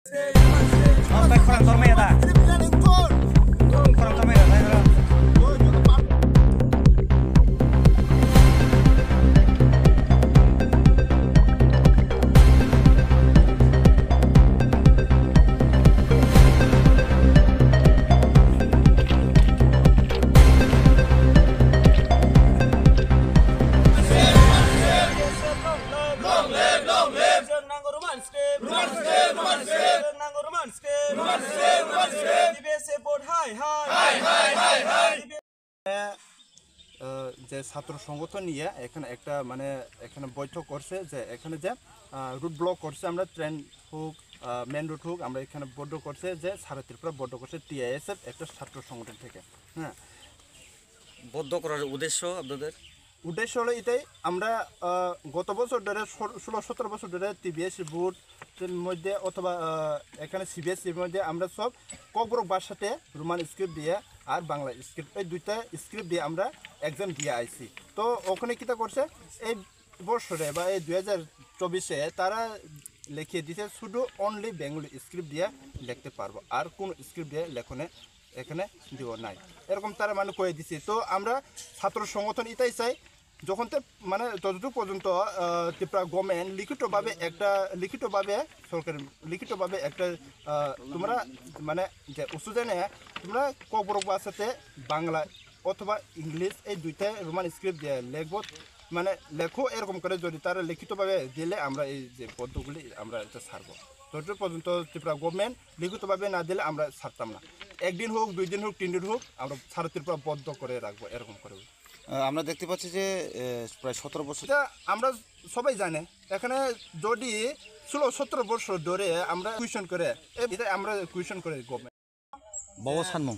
kurang tormenta. Kurang tormenta. যে ছাত্র সংগঠন নিয়ে এখানে একটা মানে এখানে বৈঠক করছে যে এখানে যে রুট ব্লক করছে আমরা ট্রেন হোক মেন রুট হোক আমরা এখানে বদ্ধ করছে যে সারা ত্রিপুরা বদ্ধ করছে টিআইএসএফ একটা ছাত্র সংগঠন থেকে হ্যাঁ বদ্ধ করার উদ্দেশ্য আপনাদের উদ্দেশ্য হলো এটাই আমরা গত বছর ধরে 16-17 বছর ধরে টিবিএস বোর্ডের মধ্যে অথবা এখানে সিবিএসসির মধ্যে আমরা সব ককবরক ভাষাতে রোমান স্ক্রিপ্ট দিয়ে আর বাংলা স্ক্রিপ্ট এই দুইটা স্ক্রিপ্ট দিয়ে আমরা এক্সাম দিয়ে আইছি তো ওখানে কীটা করছে এই বছরে বা এই 2024-এ তারা লিখিয়ে দিতে শুধু অনলি বেঙ্গলি স্ক্রিপ্ট দিয়ে লিখতে পারবো আর কোন স্ক্রিপ্ট দিয়ে লেখনে এখানে দিব নাই এরকম তারা মানে কয়ে দিছে তো আমরা ছাত্র সংগঠন এটাই চাই যখন মানে ততটুকু পর্যন্ত ত্রিপুরা গভর্নমেন্ট লিখিতভাবে সরকার লিখিতভাবে একটা তোমরা মানে যে উচ্চজনে তোমরা ককবরক ভাষাতে বাংলা অথবা ইংলিশ এই দুইটা রোমান স্ক্রিপ্ট দিয়ে লিখবো মানে লেখো এরকম করে যদি তারা লিখিতভাবে দিলে আমরা এই যে পদ্মগুলি আমরা এটা ছাড়বো ততটুকু পর্যন্ত ত্রিপুরা গভর্নমেন্ট লিখিতভাবে না দিলে আমরা ছাড়তাম না একদিন হোক 2 দিন হোক 3 দিন হোক আমরা সারা ত্রিপুরা বদ্ধ করে রাখবো এরকম করে আমরা দেখতে পাচ্ছি যে প্রায় 17 বছর আমরা সবাই জানে এখানে যদি 16-17 বছর ধরে আমরা কুয়েশন করে এটা আমরা কুয়েশন করে গভর্নমেন্ট বাবা সানমং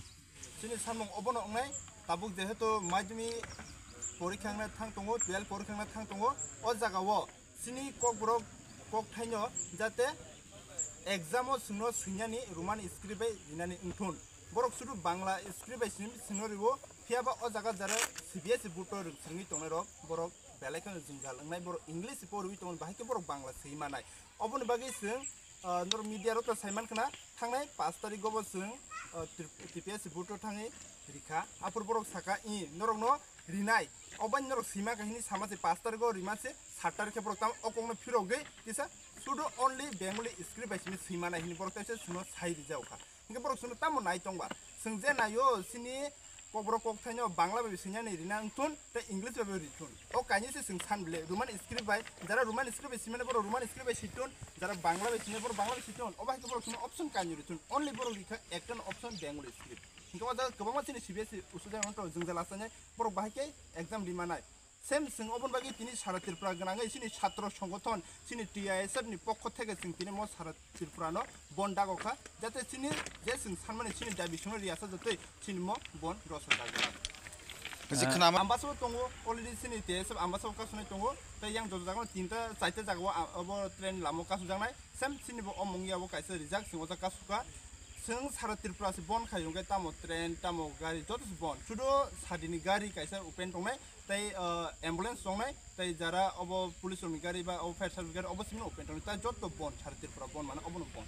সিনি সানমং অবনো নাই তাবুক যেহেতু মাধ্যমিক পরীক্ষা থাং দङ 12 পরীক্ষা থাং দङ অ জায়গাও সিনি ককবরক কক थाइनो যাতে एग्जामो सिंनो सुन्यानि रोमान स्क्रिप्ट इनानि उन्थुन बरक सुदु बांला स्क्रिप्ट सिंगरिबो फियाबा अ जागा जारा सीबीएसई बुटर सिंनि तंनाय बरक बेलेखन जिंगाल नाय बरक इंग्लिश परबि तंन बाहायके बरक बांला सैमानाय अबनि बागै जों नर मीडिया रत साइमान खना थांनाय 5 तारिख गबो जों टीपीएसई बुटर थाङै रिखा आपुर बरक साका इ नरकनो रिनाय अबान नरक सीमा काहिनी सामासे 5 तारिख रिमासे 7 तारिख बरक ताम अकंनो फिरगै तिसा सुदु ओनली बेंगली स्क्रिप्ट बायसिनि सैमाना हिनि बरक ताइसे सुनो साइरि जावखा इनके बरक सुनो तामो नाय तंबा जों जे नायो सिनि ककबरक कक थाइनो बांला बाय सिन्यानि रिना उन्थुन ते इंग्लिश बाय रिथुन ओ कानिसे जों सानब्ले रोमान स्क्रिप्ट बाय जारा रोमान स्क्रिप्ट बाय सिमाने बरक रोमान स्क्रिप्ट बाय सिटुन जारा बांला बाय सिने बरक बांला बाय सिटुन अबाय बरक सुनो ऑप्शन कानि रिथुन ओनली बरक रिखा एकटन ऑप्शन बेंगली स्क्रिप्ट इनके वादा गोबां मानसिनि सीबीएसई उसुदाय अन्त जों जालासने बरक बाहायके एग्जाम दिमानाय सेम जों अबन बागै तिनि सारा त्रिपुरा गोनाङै सिनि छात्र संगठन सिनि टीआईएसएफ नि पक्ष থেকে जों तिनि म सारा त्रिपुरानो बन दागखा जाते सिनि जे जों सानमाने सिनि दाबिसनो रियासा जतै सिनि म बन रस दागखा जिखना आम्बासो दङ अलरेडी सिनि टीआईएसएफ आम्बासो कासुनाय दङ ताय यां जजागो तीनटा चाइते जागो अब ट्रेन लामो कासु जांनाय सेम सिनि ब अमंगियाबो काइसे रिजाक सिङो जा कासुका जों सारा त्रिपुरा से बन खायोंगे तामो ट्रेन तामो गाड़ी जतस बन सुदो सादिनि गाड़ी काइसा उपेन दंनाय ताई एम्बुलेंस दंनाय ताई जारा अब पुलिस नि गाड़ी बा अब फायर सर्विस गाड़ी अब सिमनो उपेन दंनाय ताई जत बन सारा त्रिपुरा बन माने अब बन